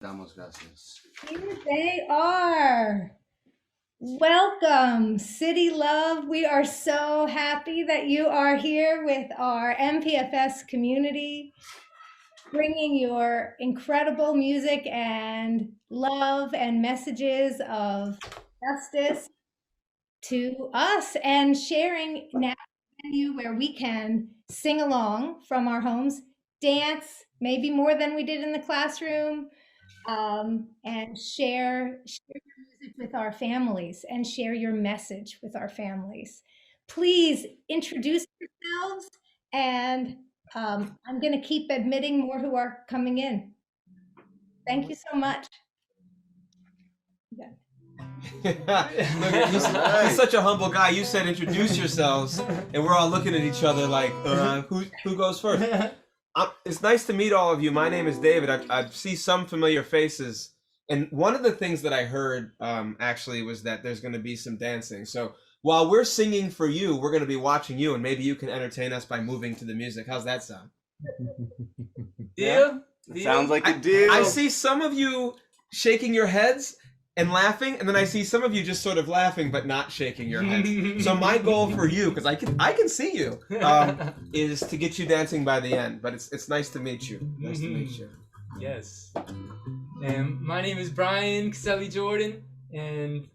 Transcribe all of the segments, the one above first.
Damos gracias. Here they are. Welcome, City Love. We are so happy that you are here with our MPFS community, bringing your incredible music and love and messages of justice to us and sharing now a venue where we can sing along from our homes, dance, maybe more than we did in the classroom, and share your music with our families and share your message with our families. Please introduce yourselves, and I'm going to keep admitting more who are coming in. Thank you so much. Yeah. Look, he's such a humble guy. You said introduce yourselves, and we're all looking at each other like, who goes first? It's nice to meet all of you. My name is David. I see some familiar faces, and one of the things that I heard actually was that there's going to be some dancing. So while we're singing for you, we're going to be watching you, and maybe you can entertain us by moving to the music. How's that sound? Deal? Sounds like a deal. I see some of you shaking your heads and laughing, and then I see some of you just sort of laughing but not shaking your heads. So my goal for you, because I can see you, is to get you dancing by the end. But it's nice to meet you. Nice to meet you. Yes. And my name is Brian Caselli Jordan, and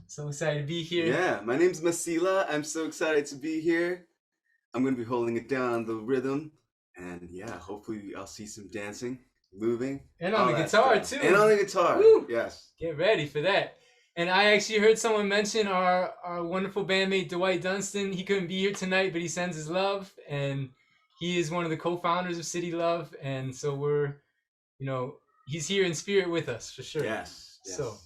so excited to be here. Yeah, my name's Masila. I'm so excited to be here. I'm going to be holding it down on the rhythm. And yeah, hopefully I'll see some dancing, moving. And on the guitar, too. And on the guitar, Woo! Yes. Get ready for that. And I actually heard someone mention our wonderful bandmate, Dwight Dunstan. He couldn't be here tonight, but he sends his love. And he is one of the co-founders of City Love. And so we're, he's here in spirit with us, for sure. Yes. So,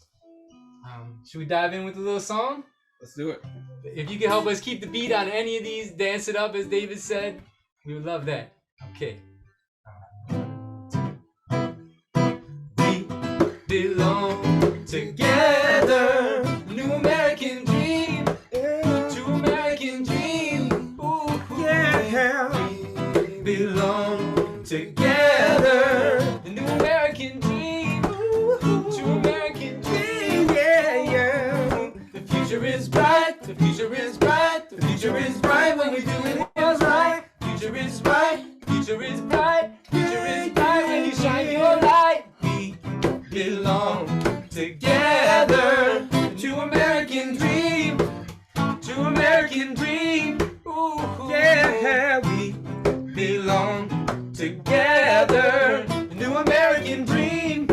should we dive in with a little song? Let's do it. If you can help us keep the beat on any of these, dance it up, as David said, we would love that. Okay. We belong together. New American dream. True American dream. Ooh, Yeah. we belong together. The new American dream. True American dream. Yeah. The future is bright. The future is bright. The future is bright when we do it what's right. Future is bright. Future is bright. Future is bright when you shine your light. We belong together. True American dream. True American dream. Ooh, Yeah. we belong together. The new American dream.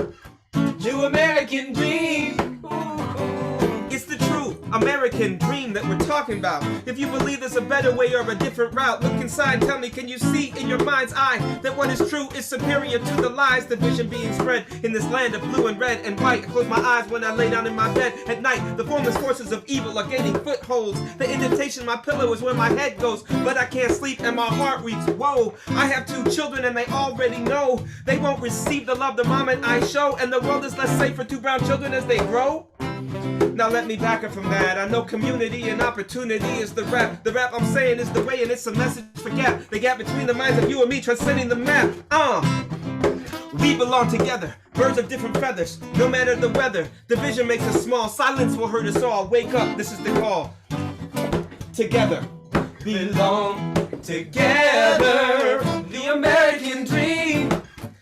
New American dream. Ooh. It's the true American dream that we're talking about. If you believe there's a better way or a different route, look inside, tell me, can you see in your mind's eye that what is true is superior to the lies, the vision being spread in this land of blue and red and white? I close my eyes when I lay down in my bed at night. The formless forces of evil are gaining footholds. The indentation in my pillow is where my head goes, but I can't sleep and my heart weeps. Whoa, I have 2 children and they already know they won't receive the love the mom and I show, and the world is less safe for 2 brown children as they grow. Now let me back up from that. I know community and opportunity is the rap. The rap I'm saying is the way, and it's a message for gap. The gap between the minds of you and me transcending the map. We belong together, birds of different feathers. No matter the weather, division makes us small. Silence will hurt us all. Wake up, this is the call. Together, Belong together. The American dream.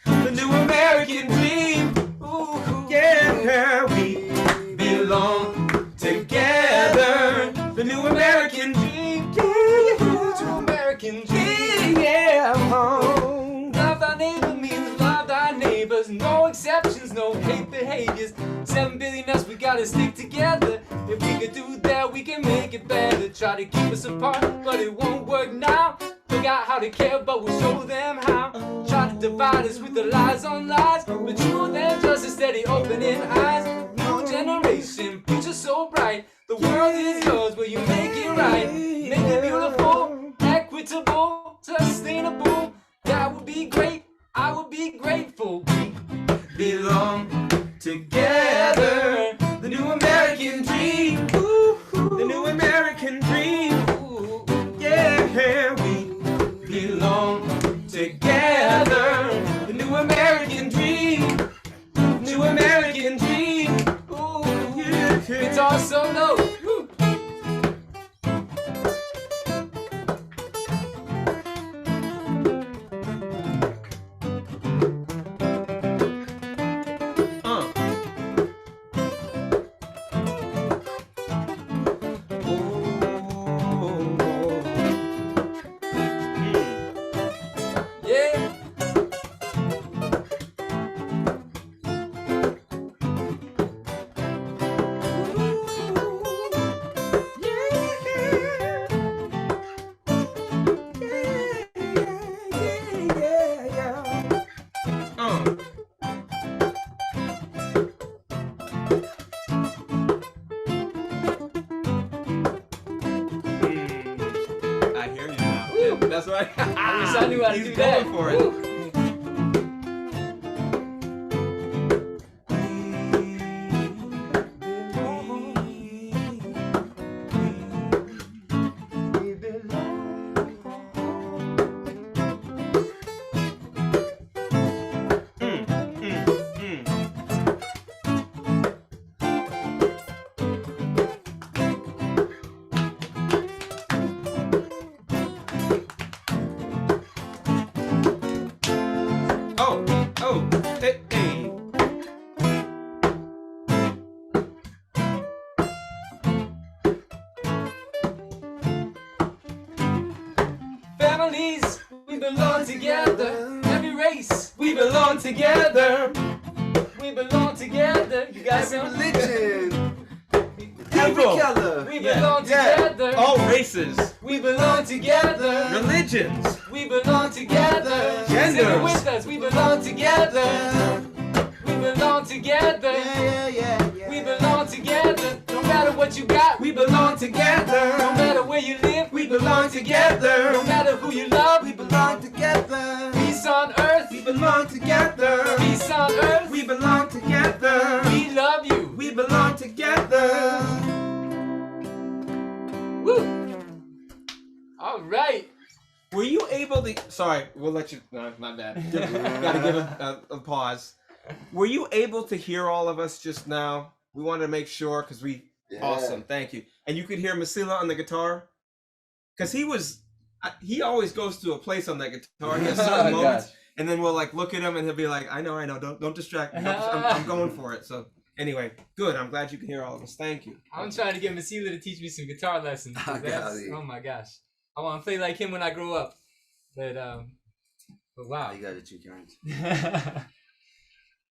The new American dream. Ooh, yeah, we belong together. The new American dream. True American dream. yeah. Love thy neighbor means love thy neighbors. No exceptions, no hate behaviors. 7 billion us, we gotta stick together. If we could do that, we can make it better. Try to keep us apart, but it won't work now. Forgot how to care, but we'll show them how. Try to divide us with the lies on lies, but truth and justice steady opening eyes. New generation, future so bright. The world is yours, will you make it right? Make it beautiful, equitable, sustainable. That would be great, I would be grateful. We belong together. The new American dream. The new American dream. Yeah, we belong together. The new American dream. are so dope. Woo. Yeah. I hear you now. Woo. That's right. I wish I knew how to He's do that. going for it. Woo. Hey, hey. Families, we belong together. Every race, we belong together. We belong together. You guys Every know? religion, every People. color. We Yeah. belong Yeah. together. All races, We belong together. religions, We belong together. Genders. Sing it with us. We belong together. We belong together. We belong together. No matter what you got, we belong together. No matter where you live, we belong together. No matter who you love, we belong together. peace on earth. We belong together. Peace on earth. we belong together. We love you. We belong together. Woo. All right. Were you able to? Sorry, we'll let you. No, my bad. Gotta give a pause. Were you able to hear all of us just now? We wanted to make sure because we. Yeah. Awesome, thank you. And you could hear Masila on the guitar, because he always goes to a place on that guitar. He has certain Oh, moments, gosh. and then we'll like look at him and he'll be like, "I know, don't distract me. I'm going for it." So anyway, good. I'm glad you can hear all of us. Thank you. I'm trying to get Masila to teach me some guitar lessons. 'cause Oh, golly. oh my gosh. I want to play like him when I grow up. But wow. You got it, you kind.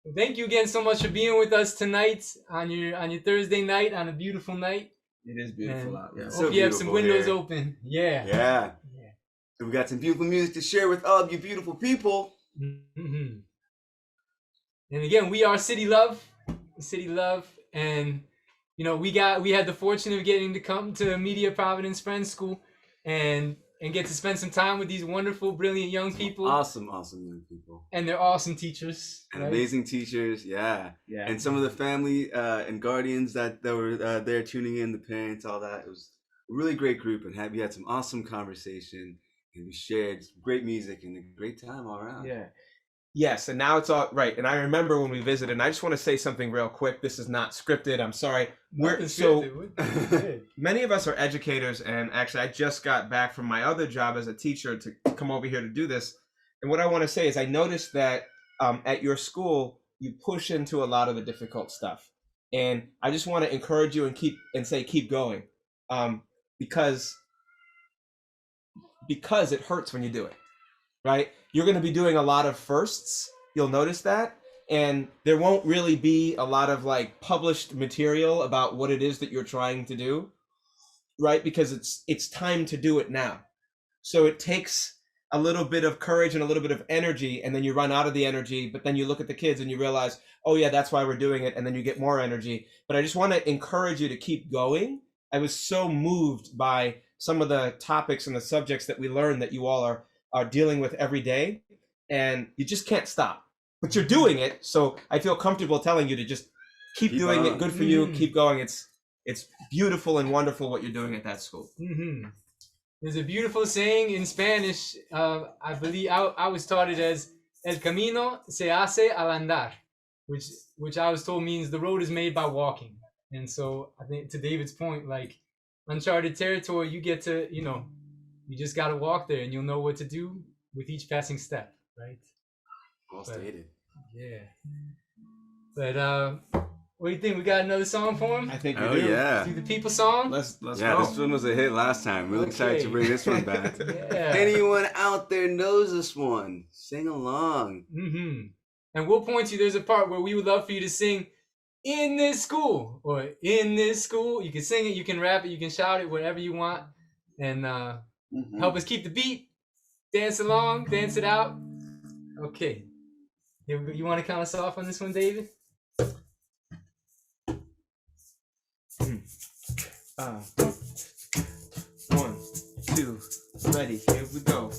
Well, thank you again so much for being with us tonight on your Thursday night on a beautiful night. It is beautiful And out. Yeah. So Hope you have some beautiful windows here. open. Yeah. Yeah. Yeah. So we got some beautiful music to share with all of you beautiful people. Mhm. And again, we are City Love, and you know we had the fortune of getting to come to Media-Providence Friends School, and get to spend some time with these wonderful, brilliant young people, Awesome young people. and they're awesome teachers. And right? amazing teachers, yeah. Yeah. And some of the family and guardians that were there tuning in, the parents, all that. It was a really great group, and we had some awesome conversation, and we shared some great music and a great time all around. Yeah. Yes, and now it's all right. And I remember when we visited, and I just want to say something real quick. This is not scripted. I'm sorry. Nothing So scripted. Good. many of us are educators, and actually, I just got back from my other job as a teacher to come over here to do this. And what I want to say is, I noticed that at your school, you push into a lot of the difficult stuff, and I just want to encourage you and keep going, because it hurts when you do it. Right? You're going to be doing a lot of firsts. You'll notice that. And there won't really be a lot of like published material about what it is that you're trying to do. Right? Because it's time to do it now. So it takes a little bit of courage and a little bit of energy, and then you run out of the energy, but then you look at the kids and you realize, oh yeah, that's why we're doing it. And then you get more energy. But I just want to encourage you to keep going. I was so moved by some of the topics and the subjects that we learned that you all are dealing with every day, and you just can't stop, but you're doing it. So I feel comfortable telling you to just keep doing on. it. Good for you. Keep going. It's beautiful and wonderful what you're doing at that school. Mm-hmm. There's a beautiful saying in Spanish. I believe I was taught it as "El camino se hace al andar," which I was told means the road is made by walking. And so I think to David's point, like uncharted territory, you get to, you just got to walk there and you'll know what to do with each passing step, right? Well stated. Yeah. But what do you think? We got another song for him? I think we Oh do. yeah. Do the people song? Let's Yeah, go. this one was a hit last time. Really excited to bring this one back. Yeah. Anyone out there knows this one? Sing along. Mm-hmm. And we'll point you. There's a part where we would love for you to sing in this school or in this school. You can sing it, you can rap it, you can shout it, whatever you want, and help us keep the beat. Dance along, dance it out. Okay. Here we go. You want to count us off on this one, David? 1, 2, ready, here we go.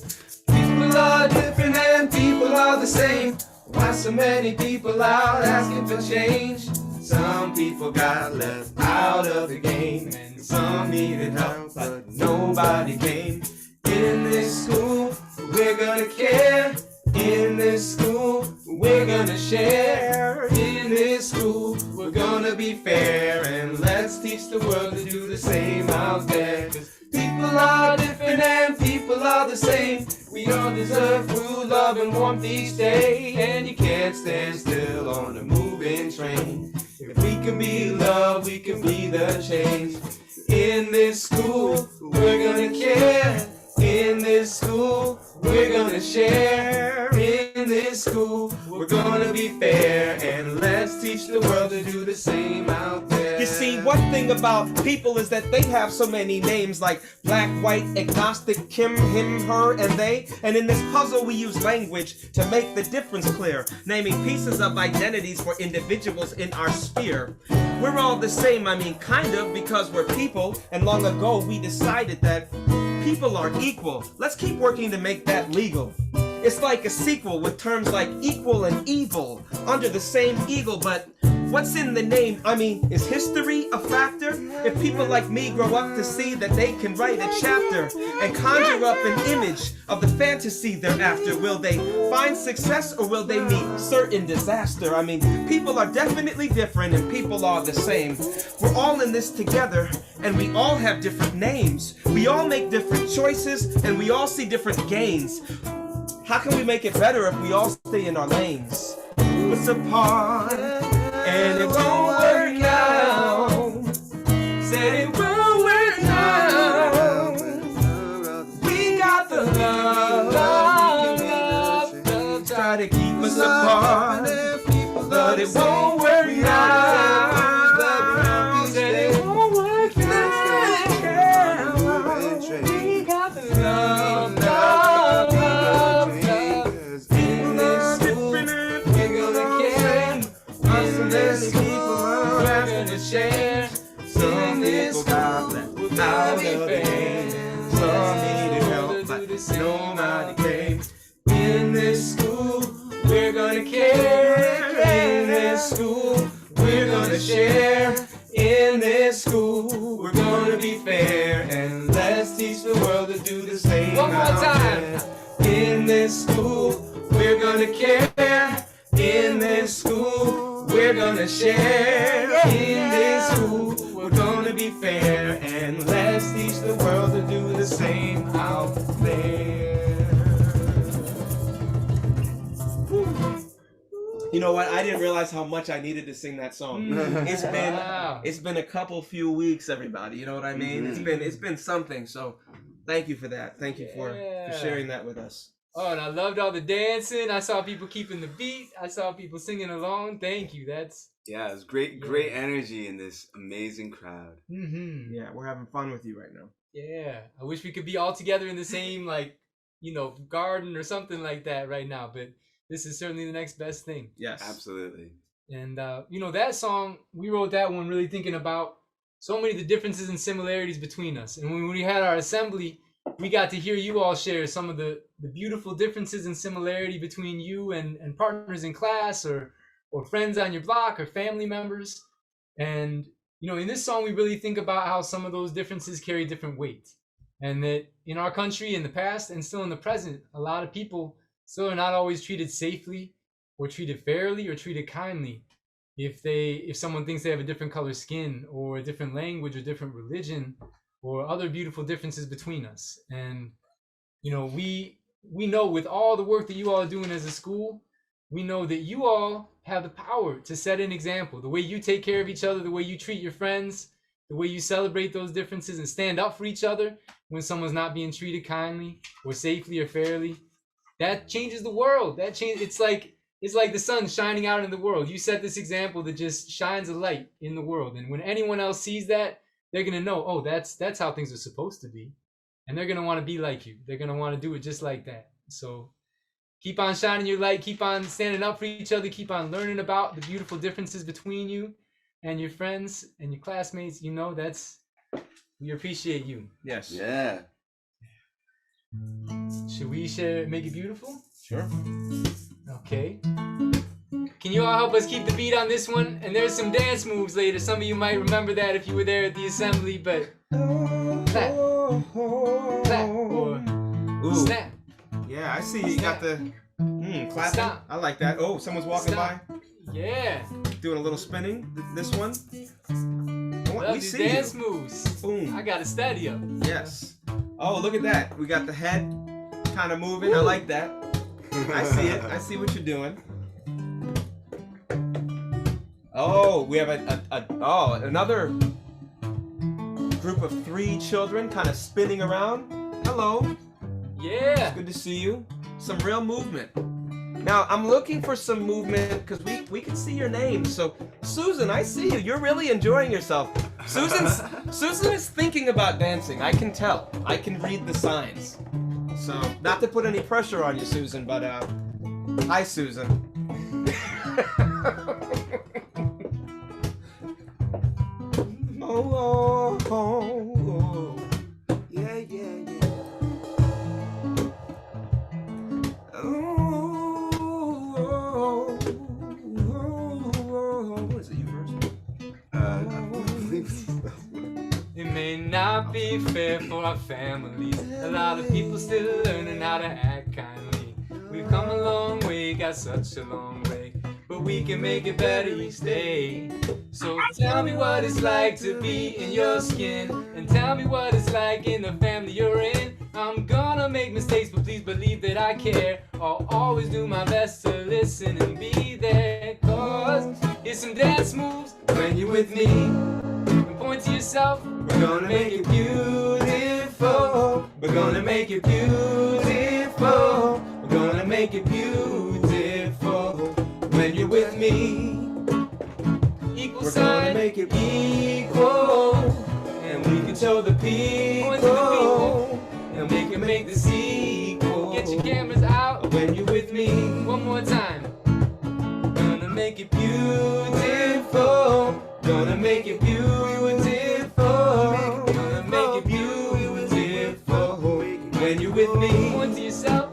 People are different and people are the same. Why so many people out asking for change? Some people got left out of the game, and some needed help, but nobody came. In this school, we're gonna care. In this school, we're gonna share. In this school, we're gonna be fair, and let's teach the world to do the same out there. 'Cause people are different and people are the same. We all deserve food, love, and warmth each day. And you can't stand still on a moving train. If we can be love, we can be the change. In this school, we're gonna care. In this school, we're gonna share. In this school, we're gonna be fair. And let's teach the world to do the same out there. You see, one thing about people is that they have so many names like black, white, agnostic, Kim, him, her, and they. And in this puzzle, we use language to make the difference clear, naming pieces of identities for individuals in our sphere. We're all the same, I mean, kind of, because we're people. And long ago, we decided that people are equal. Let's keep working to make that legal. It's like a sequel with terms like equal and evil under the same eagle, but what's in the name? I mean, is history a factor? If people like me grow up to see that they can write a chapter and conjure up an image of the fantasy they're after, will they find success or will they meet certain disaster? I mean, people are definitely different and people are the same. We're all in this together and we all have different names. We all make different choices and we all see different gains. How can we make it better if we all stay in our lanes? What's apart? And it won't work out. Said it won't work out. We got the love. Try to keep us apart, but it won't work out. Said it won't work out. We got the love. Share. Some people got left out of the game. Some needed help, but nobody came. In this school, we're gonna care. In this school, we're gonna share. In this school, we're gonna be fair. And let's teach the world to do the same. One more time. In this school, we're gonna care. In this school, we're gonna share. In this school, we're gonna be fair. And let's teach the world to do the same out there. You know what? I didn't realize how much I needed to sing that song. It's been a few weeks, everybody. You know what I mean? It's been something. So thank you for that. Thank you for sharing that with us. Oh, and I loved all the dancing. I saw people keeping the beat. I saw people singing along. Thank you. That's Yeah, it was great energy in this amazing crowd. Mm-hmm. Yeah, we're having fun with you right now. Yeah, I wish we could be all together in the same garden or something like that right now. But this is certainly the next best thing. Yes, Absolutely. And that song, we wrote that one really thinking about so many of the differences and similarities between us. And when we had our assembly, we got to hear you all share some of the beautiful differences and similarity between you and partners in class or friends on your block or family members. And, in this song, we really think about how some of those differences carry different weight. And that in our country, in the past and still in the present, a lot of people still are not always treated safely or treated fairly or treated kindly. if someone thinks they have a different color skin or a different language or different religion or other beautiful differences between us. And we know with all the work that you all are doing as a school, we know that you all have the power to set an example. The way you take care of each other, the way you treat your friends, the way you celebrate those differences and stand up for each other when someone's not being treated kindly or safely or fairly, that changes the world. It's like the sun shining out in the world. You set this example that just shines a light in the world, and when anyone else sees that, they're gonna know, oh, that's how things are supposed to be, and they're gonna want to be like you. They're gonna want to do it just like that. So keep on shining your light, keep on standing up for each other, keep on learning about the beautiful differences between you and your friends and your classmates. We appreciate you. Yes. Yeah. Should we make it beautiful? Sure. Okay. Can you all help us keep the beat on this one? And there's some dance moves later. Some of you might remember that if you were there at the assembly, but clap, clap, or snap. Yeah, I see you got the clapping. Stop. I like that. Oh, someone's walking Stop. by. Yeah. Doing a little spinning. This one. Love We these see dance you. moves. Boom. I got a steady up. Yes. Oh, look at that. We got the head kind of moving. I like that. I see it. I see what you're doing. Oh, we have another group of 3 children kind of spinning around. Hello. Yeah. Good to see you. Some real movement. Now, I'm looking for some movement because we can see your name. So, Susan, I see you. You're really enjoying yourself. Susan is thinking about dancing. I can tell. I can read the signs. So, not to put any pressure on you, Susan, but hi, Susan. Oh. Yeah. Is it you first? I believe so. It may not be fair for our families. A lot of people still learning how to act kindly. We've come a long way, got such a long way, but we can make it better each day. So tell me what it's like to be in your skin, and tell me what it's like in the family you're in. I'm gonna make mistakes, but please believe that I care. I'll always do my best to listen and be there, cause it's some dance moves when you're with me. And point to yourself, we're gonna make it beautiful. We're gonna make it beautiful. We're gonna make it beautiful when you're with me. Equal We're sign, gonna make it equal, and we can show the people, and we can make the sequel. Get your cameras out When you're with me. one more time. Gonna make it beautiful. Gonna make it beautiful. Gonna make it beautiful when you're with me. Point to yourself.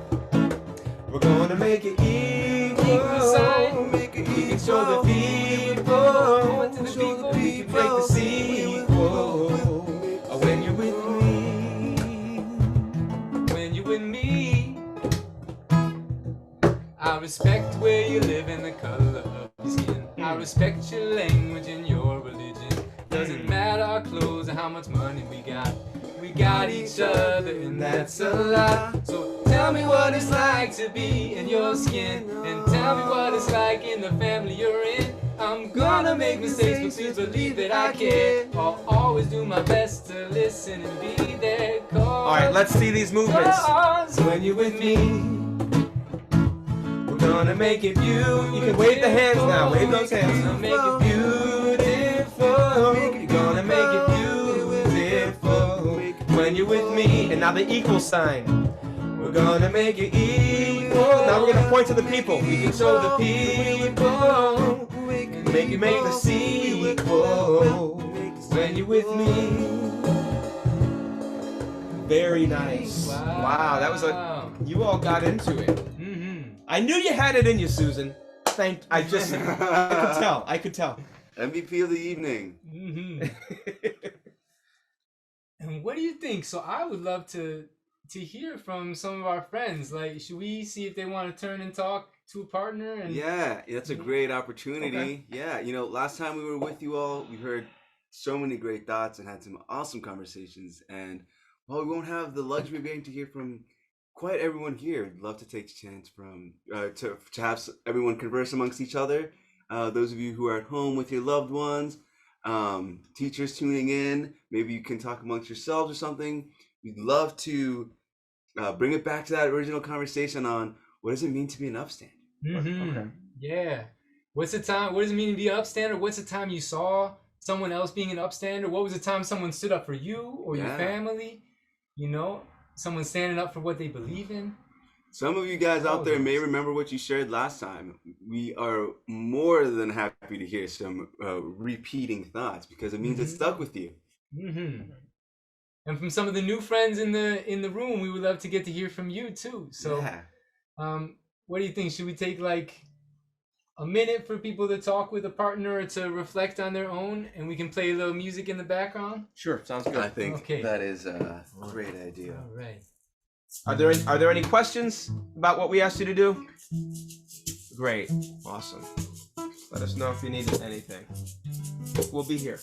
We're gonna make it Equal sign. Make it We can show the people. Point to the people. We can make the sequel. When you're with me. When you're with me. I respect where you live and the color of your skin. I respect your language and your religion. Doesn't matter our clothes and how much money we got. We got each other and that's a lot. So tell me what it's like to be in your skin, and tell me what it's like in the family you're in. I'm gonna make mistakes, but please believe that I care. I'll always do my best to listen and be there. Alright, let's see these movements. When you're with me, We're gonna make it beautiful. You can wave the hands now. Wave those hands. Gonna make it beautiful. You're gonna make it beautiful when you're with me. And now the equal sign. We're gonna make it equal. Now we're gonna point to the people. We can show the people. Make the sequel when you're with me. Very nice. Wow, that was you all got into it. I knew you had it in you, Susan. I could tell. MVP of the evening. And what do you think? So I would love to hear from some of our friends. Like, should we see if they want to turn and talk to a partner. And yeah, that's a great opportunity. Okay. Yeah, last time we were with you all, we heard so many great thoughts and had some awesome conversations. And while we won't have the luxury of getting to hear from quite everyone here, we'd love to take a chance to have everyone converse amongst each other. Those of you who are at home with your loved ones, teachers tuning in, maybe you can talk amongst yourselves or something. We'd love to bring it back to that original conversation on what does it mean to be an upstander? Okay. Yeah. What does it mean to be an upstander? What's the time you saw someone else being an upstander? What was the time someone stood up for you or your family? Someone standing up for what they believe in. Some of you guys out there may remember what you shared last time. We are more than happy to hear some repeating thoughts because it means it stuck with you. And from some of the new friends in the room, we would love to get to hear from you too. So, what do you think? Should we take like a minute for people to talk with a partner or to reflect on their own, and we can play a little music in the background? Sure, sounds good. I think that is a great idea. All right. Are there any questions about what we asked you to do? Great, awesome. Let us know if you need anything. We'll be here.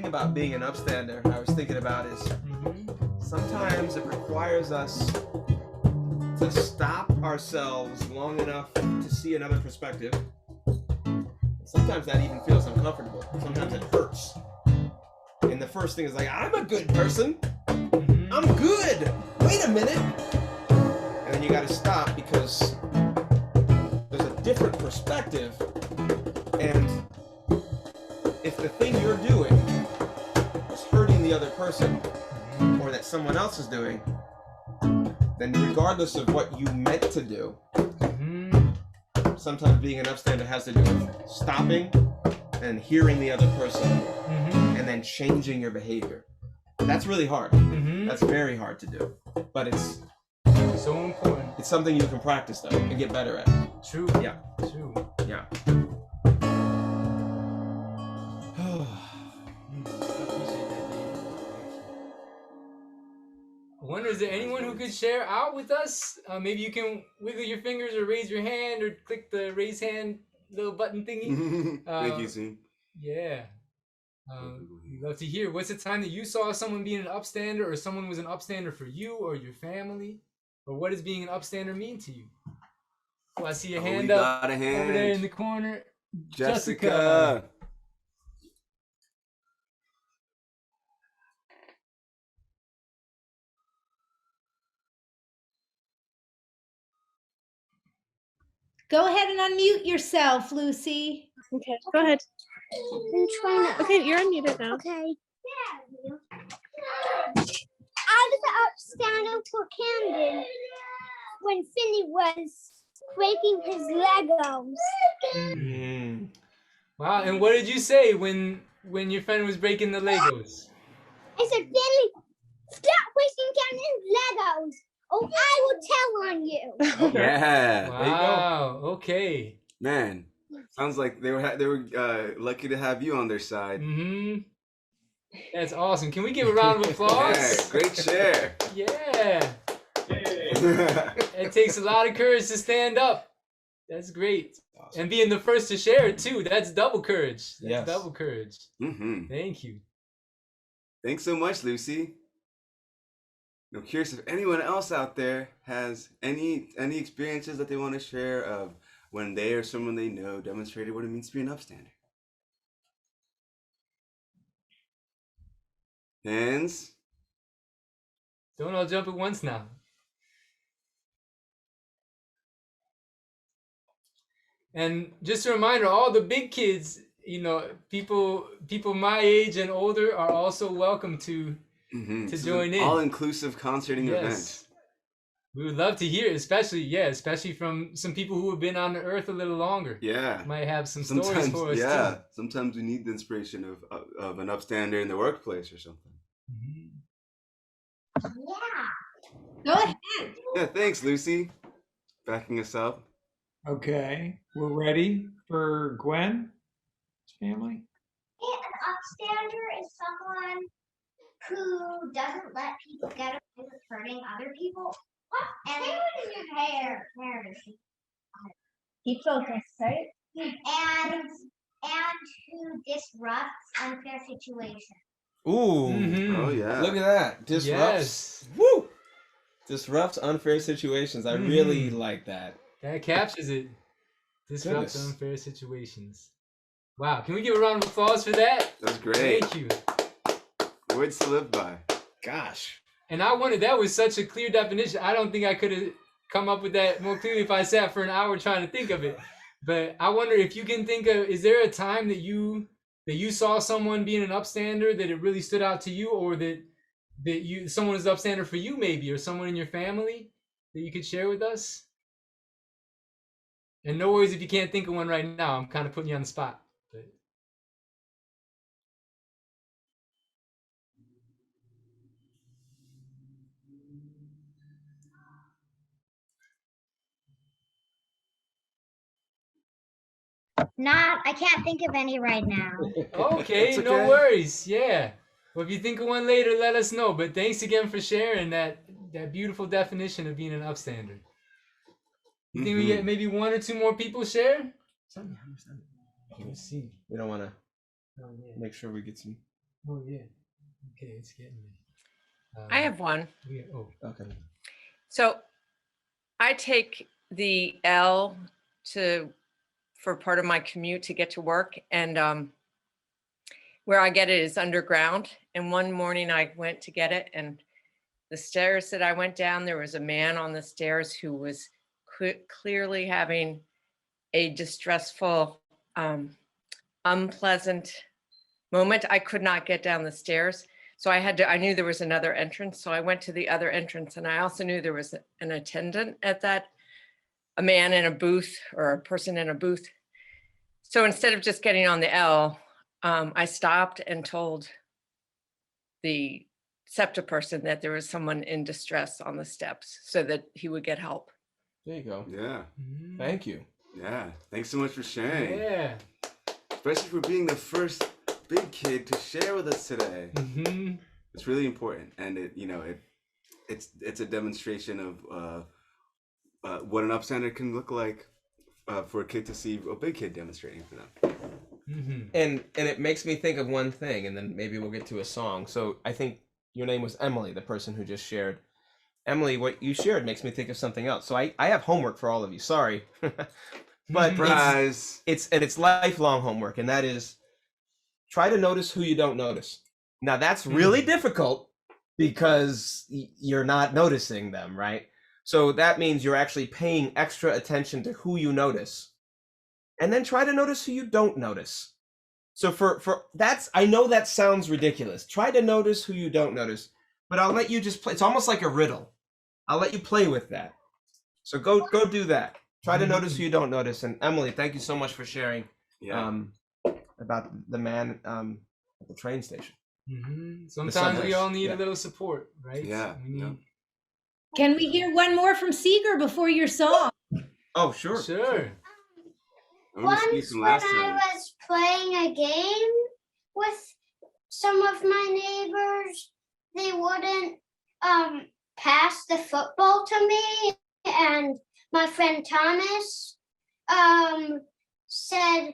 About being an upstander, I was thinking about is sometimes it requires us to stop ourselves long enough to see another perspective. Sometimes that even feels uncomfortable. Sometimes it hurts. And the first thing is like, I'm a good person. I'm good. Wait a minute. And then you got to stop because there's a different perspective. And if the thing you're doing hurting the other person or that someone else is doing, then regardless of what you meant to do, sometimes being an upstander has to do with stopping and hearing the other person and then changing your behavior. That's really hard. That's very hard to do, but it's so important. It's something you can practice though and get better at. True. Yeah. True. Yeah. I wonder, is there anyone who could share out with us? Maybe you can wiggle your fingers or raise your hand or click the raise hand little button thingy. Thank you, Sim. Yeah. We'd love to hear. What's the time that you saw someone being an upstander or someone was an upstander for you or your family? Or what does being an upstander mean to you? Oh, I see a hand up over there in the corner. Jessica. Go ahead and unmute yourself, Lucy. Okay, go ahead. I'm trying to. Okay, you're unmuted now. Okay. I was an upstander for Camden when Finney was breaking his Legos. Wow, and what did you say when your friend was breaking the Legos? I said, Finney, stop breaking Camden's Legos. Oh, I will tell on you. Okay. Yeah. Wow. There you go. Okay. Man, sounds like they were lucky to have you on their side. That's awesome. Can we give a round of applause? Yeah, great share. Yeah. It takes a lot of courage to stand up. That's great. Awesome. And being the first to share it too. That's double courage. That's double courage. Thank you. Thanks so much, Lucy. I'm curious if anyone else out there has any experiences that they want to share of when they or someone they know demonstrated what it means to be an upstander. Hands. Don't all jump at once now. And just a reminder, all the big kids, you know, people my age and older are also welcome to join in. All-inclusive concerting event. Yes. We would love to hear, especially from some people who have been on the earth a little longer. Yeah. Might have some stories for us too. Sometimes we need the inspiration of an upstander in the workplace or something. Yeah. Go ahead. Yeah, thanks, Lucy. Backing us up. Okay, we're ready for Gwen's family. An upstander is someone who doesn't let people get away with hurting other people. And stay in your hair. Keep focused, right? And who disrupts unfair situations. Ooh. Oh yeah. Look at that. Disrupts. Yes. Woo! Disrupts unfair situations. I really like that. That captures it. Disrupts Goodness. unfair situations. Wow, can we give a round of applause for that? That's great. Thank you. Words to live by. Gosh. And I wondered, that was such a clear definition. I don't think I could have come up with that more clearly if I sat for an hour trying to think of it. But I wonder if you can think of, is there a time that you saw someone being an upstander that it really stood out to you, or that someone was an upstander for you maybe, or someone in your family that you could share with us? And no worries if you can't think of one right now. I'm kind of putting you on the spot. But... I can't think of any right now. Okay, no worries. Yeah. Well, if you think of one later, let us know. But thanks again for sharing that beautiful definition of being an upstander. You think we get maybe one or two more people share? Let's see. We don't want to make sure we get some. Oh, yeah. Okay, it's getting me. I have one. Yeah, Okay. So I take the L for part of my commute to get to work, and where I get it is underground. And one morning I went to get it, and the stairs that I went down, there was a man on the stairs who was clearly having a distressful, unpleasant moment. I could not get down the stairs. So I knew there was another entrance. So I went to the other entrance, and I also knew there was an attendant at that, a man in a booth or a person in a booth. So instead of just getting on the L, I stopped and told the SEPTA person that there was someone in distress on the steps so that he would get help. There you go. Yeah. Thank you. Yeah. Thanks so much for sharing. Yeah. Especially for being the first big kid to share with us today. It's really important, and it's a demonstration of what an upstander can look like for a kid to see a big kid demonstrating for them. And it makes me think of one thing, and then maybe we'll get to a song. So I think your name was Emily, the person who just shared. Emily, what you shared makes me think of something else. So I have homework for all of you. Sorry. But Surprise. It's lifelong homework, and that is try to notice who you don't notice. Now that's really difficult because you're not noticing them, right? So that means you're actually paying extra attention to who you notice. And then try to notice who you don't notice. So for that's, I know that sounds ridiculous. Try to notice who you don't notice, but I'll let you just play. It's almost like a riddle. I'll let you play with that. So go do that. Try to notice who you don't notice. And Emily, thank you so much for sharing about the man at the train station. Sometimes we all need a little support, right? Yeah. Can we hear one more from Seeger before your song? Oh, sure. Sure. Once when I was playing a game with some of my neighbors, they wouldn't pass the football to me, and my friend Thomas said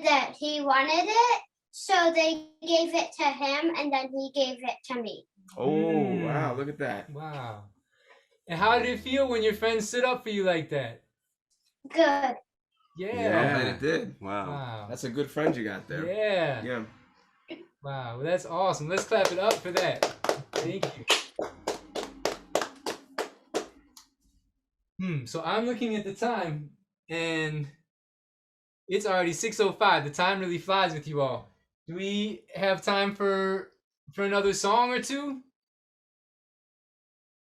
that he wanted it, So they gave it to him, and then he gave it to me. Oh, wow, look at that. Wow. And how did it feel when your friend stood up for you like that? Good. Yeah. I bet it did. Wow. That's a good friend you got there. Yeah. Yeah. Wow, well, that's awesome. Let's clap it up for that. Thank you. So I'm looking at the time, and it's already 6:05. The time really flies with you all. Do we have time for another song or two?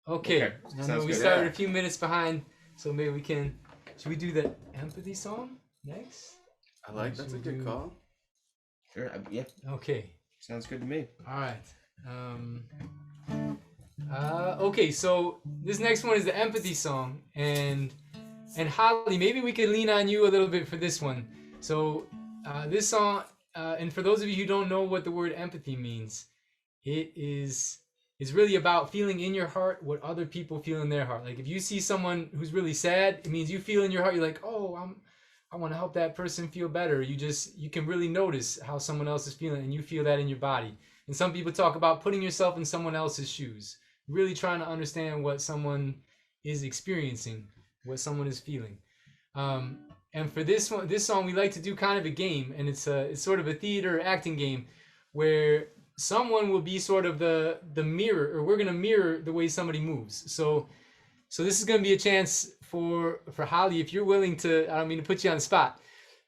Okay. I know Sounds we good, started yeah. a few minutes behind, so maybe we can. Should we do the empathy song next? I like that's a good call. Sure. Yeah. Okay. Sounds good to me. All right. Okay, so this next one is the empathy song, and Holly, maybe we could lean on you a little bit for this one. So this song, and for those of you who don't know what the word empathy means, it is really about feeling in your heart what other people feel in their heart. Like if you see someone who's really sad, it means you feel in your heart, you're like, oh, I want to help that person feel better. You can really notice how someone else is feeling, and you feel that in your body. And some people talk about putting yourself in someone else's shoes, really trying to understand what someone is experiencing, what someone is feeling. And for this song, we like to do kind of a game, and it's sort of a theater acting game where someone will be sort of the mirror, or we're gonna mirror the way somebody moves. So this is gonna be a chance for Holly, if you're willing to, I don't mean to put you on the spot,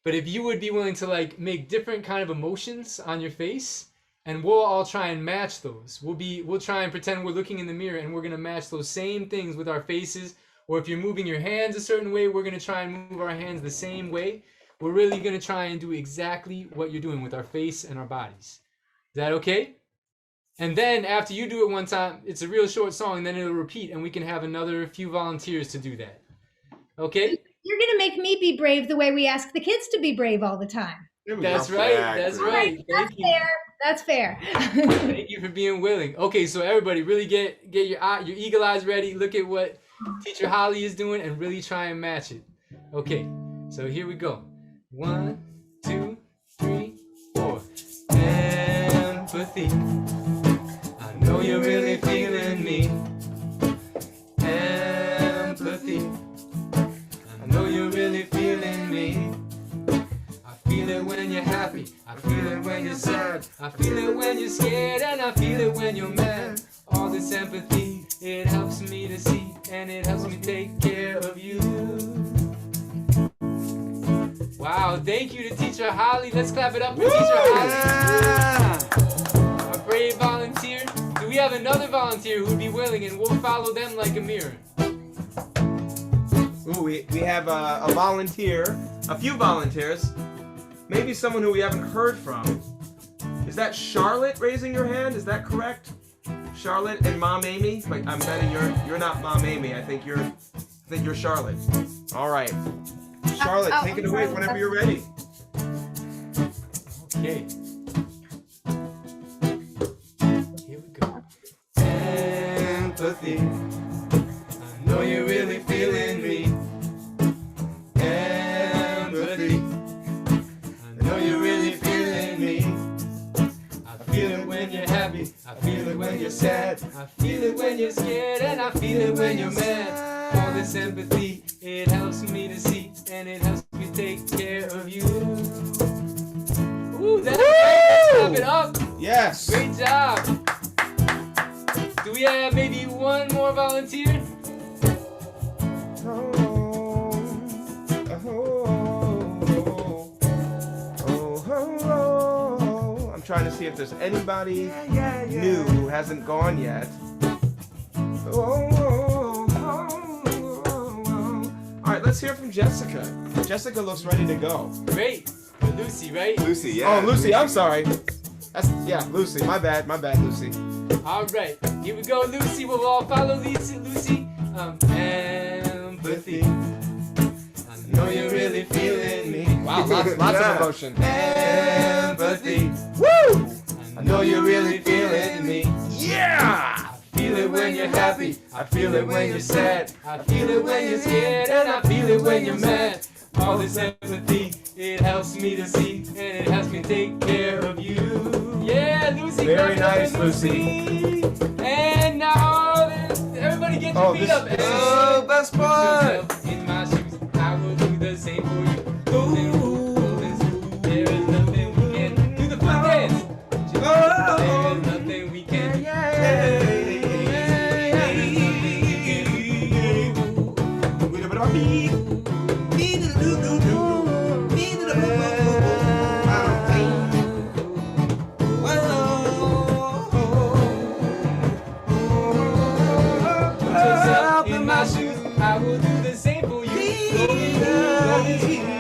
but if you would be willing to like make different kind of emotions on your face, and we'll all try and match those. We'll try and pretend we're looking in the mirror, and we're gonna match those same things with our faces. Or if you're moving your hands a certain way, we're gonna try and move our hands the same way. We're really gonna try and do exactly what you're doing with our face and our bodies. Is that okay? And then after you do it one time, it's a real short song, and then it'll repeat, and we can have another few volunteers to do that. Okay? You're going to make me be brave the way we ask the kids to be brave all the time. That's right. That's right. That's fair. That's fair. Thank you for being willing. Okay, so everybody really get your eagle eyes ready. Look at what Teacher Holly is doing and really try and match it. Okay, so here we go. 1, 2, 3, 4. Empathy. I know you're really feeling me. Empathy. I know you're really feeling me. I feel it when you're happy. I feel it when you're sad. I feel it when you're scared, and I feel it when you're mad. All this empathy, it helps me to see, and it helps me take care of you. Wow, thank you to Teacher Holly. Let's clap it up for Teacher Holly. Our brave volunteer. Do we have another volunteer who would be willing, and we'll follow them like a mirror? Ooh, we have a volunteer, a few volunteers. Maybe someone who we haven't heard from. Is that Charlotte raising your hand? Is that correct? Charlotte and Mom Amy? But I'm betting you're not Mom Amy. I think you're Charlotte. All right. Charlotte, take it away whenever you're ready. Okay. Here we go. Empathy. I know you're really feeling me. Empathy. I know you're really feeling me. I feel it when you're happy. I feel it when you're sad. I feel it when you're scared, and I feel it when you're mad. All this empathy, it helps me to see, and it helps me take care of you. Ooh, that's great. Clap it up. Yes. Great job. Do we have maybe one more volunteer? I'm trying to see if there's anybody new who hasn't gone yet. All right, let's hear from Jessica. Jessica looks ready to go. Great. Lucy, right? Lucy, yeah. Oh, Lucy, I'm sorry. Lucy. My bad, Lucy. All right, here we go, Lucy. We'll all follow Lucy. Empathy. I know you're really feeling me. Wow, lots of emotion. Empathy. Woo! I know you're really feeling me. Yeah! I feel it when you're happy. I feel it when you're sad. I feel it when you're scared, and I feel it when you're mad. All this empathy, it helps me to see, and it helps me take care of you. Yeah, Lucy. Very nice, Lucy. And now, everybody get your feet up. Oh, best part. In my shoes, I will do the same for you. Ooh, there is nothing we can do. The foot dance. There is nothing we can do. In my shoes, I will do the same for you.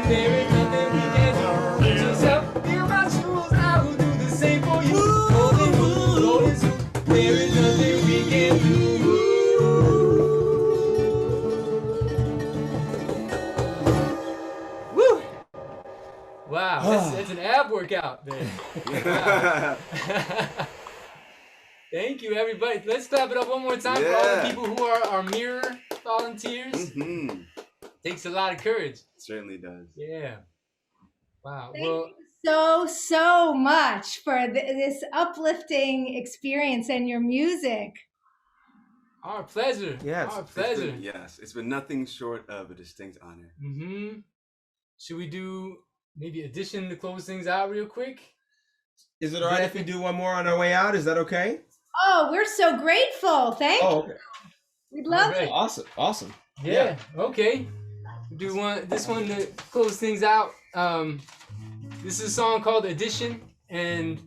There is nothing we can do. Put yourself in my shoes, I will do the same for you. There is nothing we can do. Woo! Wow, that's an ab workout, man. Wow. Thank you, everybody. Let's clap it up one more time for all the people who are our mirror volunteers. Takes a lot of courage. It certainly does. Yeah. Wow. Thank you so much for this uplifting experience and your music. Our pleasure. Yes. Our pleasure. It's been nothing short of a distinct honor. Should we do maybe addition to close things out real quick? Is it all right if we do one more on our way out? Is that okay? Oh, we're so grateful. Thank you. Okay. We'd love it. Awesome. Yeah. Okay. Do this one to close things out. This is a song called Addition, and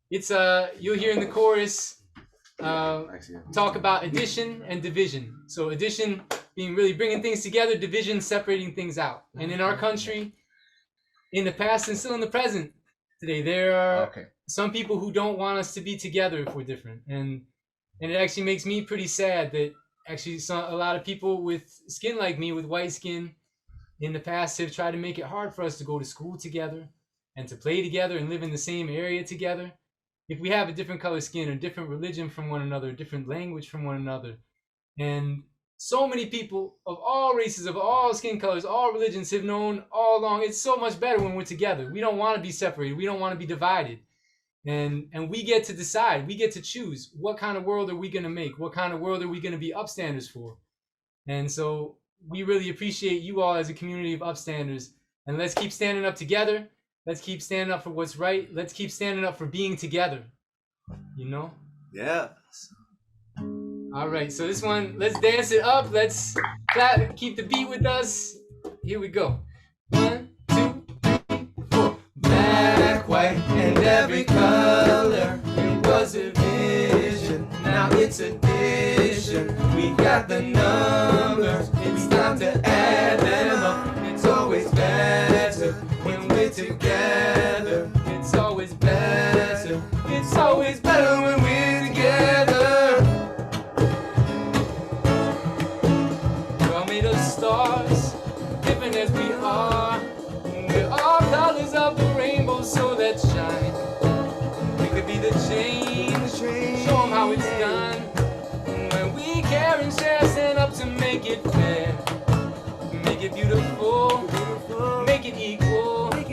it's you'll hear in the chorus talk about addition and division. So addition being really bringing things together, division separating things out. And in our country, in the past and still in the present today, there are some people who don't want us to be together if we're different, and it actually makes me pretty sad that actually a lot of people with skin like me, with white skin, in the past have tried to make it hard for us to go to school together and to play together and live in the same area together. If we have a different color skin, a different religion from one another, a different language from one another, and so many people of all races, of all skin colors, all religions have known all along, it's so much better when we're together. We don't want to be separated. We don't want to be divided. And we get to decide. We get to choose what kind of world are we going to make? What kind of world are we going to be upstanders for? And so we really appreciate you all as a community of upstanders. And let's keep standing up together. Let's keep standing up for what's right. Let's keep standing up for being together. You know? Yeah. All right, so this one, let's dance it up. Let's clap, keep the beat with us. Here we go. 1, 2, 3, 4. Black, white, and every color. It was a vision, now it's addition. We got the numbers, it's time to add them up. It's always better when we're together. It's always better. It's always better when we're together. Stars, different as we are, we're all colors of the rainbow, so let's shine. We could be the change, show them how it's done. When we care and share, stand up to make it fair, make it beautiful, make it equal. We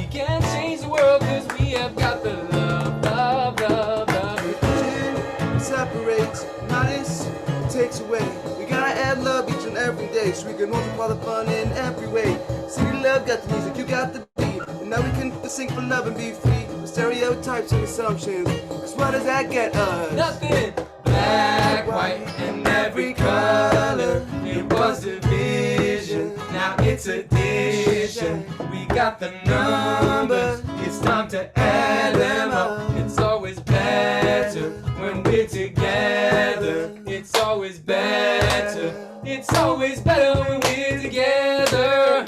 can change the world because we have got the love, love, love, love. Division separates, malice takes away. Gotta add love each and every day, so we can multiply the fun in every way. City love got the music, you got the beat, and now we can sing for love and be free of stereotypes and assumptions. Cause what does that get us? Nothing. Black, white, and every color. It was division, now it's addition. We got the numbers, it's time to add them up. It's always better when we're together. It's always better. It's always better when we're together.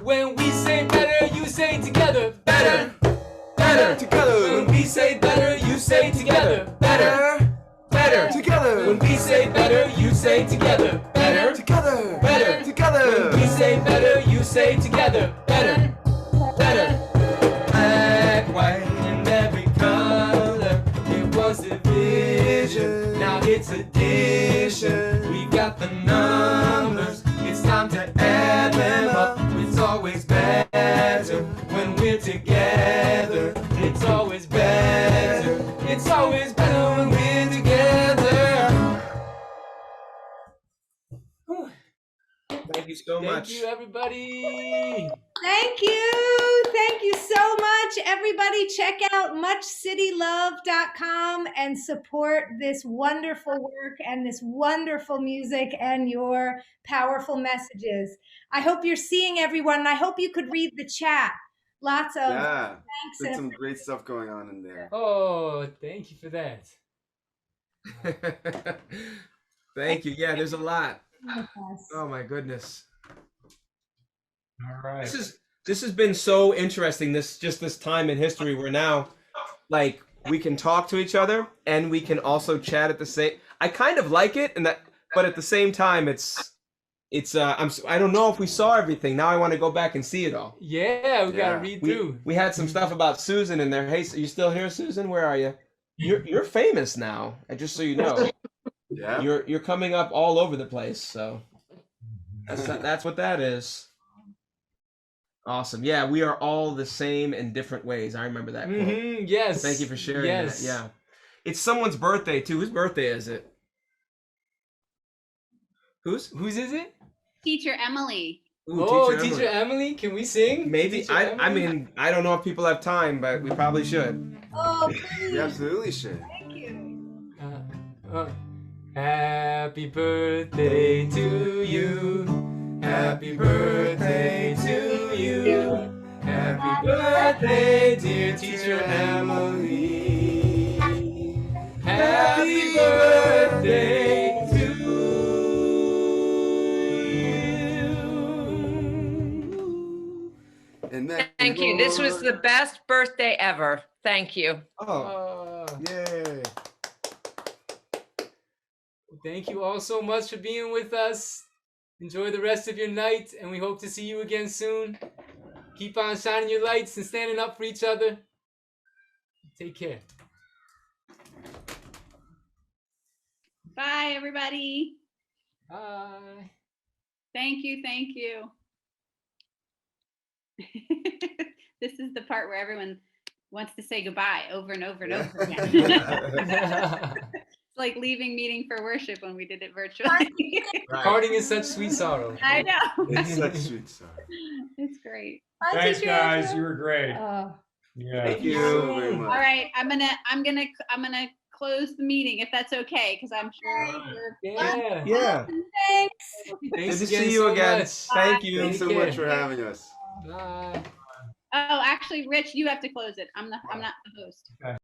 When we say better, you say together. Better, better, together. When we say better, you say together. Better, better, together. When we say better, you say together. Better, together. Better, together. When we say better, you say together. Better, better. Black, white, and every color. It was division, now it's addition. We got the numbers, it's time to add Thank you so much. Thank you, everybody. Thank you. Thank you so much. Everybody check out muchcitylove.com and support this wonderful work and this wonderful music and your powerful messages. I hope you're seeing everyone. And I hope you could read the chat. Lots of Yeah, thanks. there's And some great stuff going on in there. Oh, thank you for that. Thank you. Yeah, there's a lot. Oh my goodness. All right. This has been so interesting. This time in history where now, like, we can talk to each other and we can also chat at the same. I kind of like it, but at the same time, I don't know if we saw everything. Now I want to go back and see it all. Yeah, we gotta read through. We had some stuff about Susan in there. Hey, are you still here, Susan? Where are you? You're famous now. Just so you know. Yeah. You're coming up all over the place. So that's what that is. Awesome. Yeah, we are all the same in different ways. I remember that quote. Yes. Thank you for sharing that. Yeah. It's someone's birthday too. Whose birthday is it? Whose is it? Teacher Emily. Ooh, Teacher Emily. Can we sing? Maybe. I mean, I don't know if people have time, but we probably should. oh, please. We absolutely should. Thank you. Happy birthday to you. Happy birthday to you. Happy birthday, dear Teacher Emily. Happy birthday to you. And then, Thank you. This was the best birthday ever. Thank you. Oh, yay. Thank you all so much for being with us. Enjoy the rest of your night, and we hope to see you again soon. Keep on shining your lights and standing up for each other. Take care. Bye, everybody. Bye. Thank you. Thank you. This is the part where everyone wants to say goodbye over and over and over again. It's like leaving meeting for worship when we did it virtually. Parting is such sweet sorrow. I know. It's such sweet stuff. It's great. Bye, Thanks, Teacher guys. Angela. You were great. Yeah. Thank you so very much. All right, I'm gonna close the meeting if that's okay, because I'm sure you're. Yeah. Yeah. Thanks. Thanks Good to again see you so again. much. Thank you. Thanks so Take much care. for having us. Bye. Oh, actually, Rich, you have to close it. I'm not the host.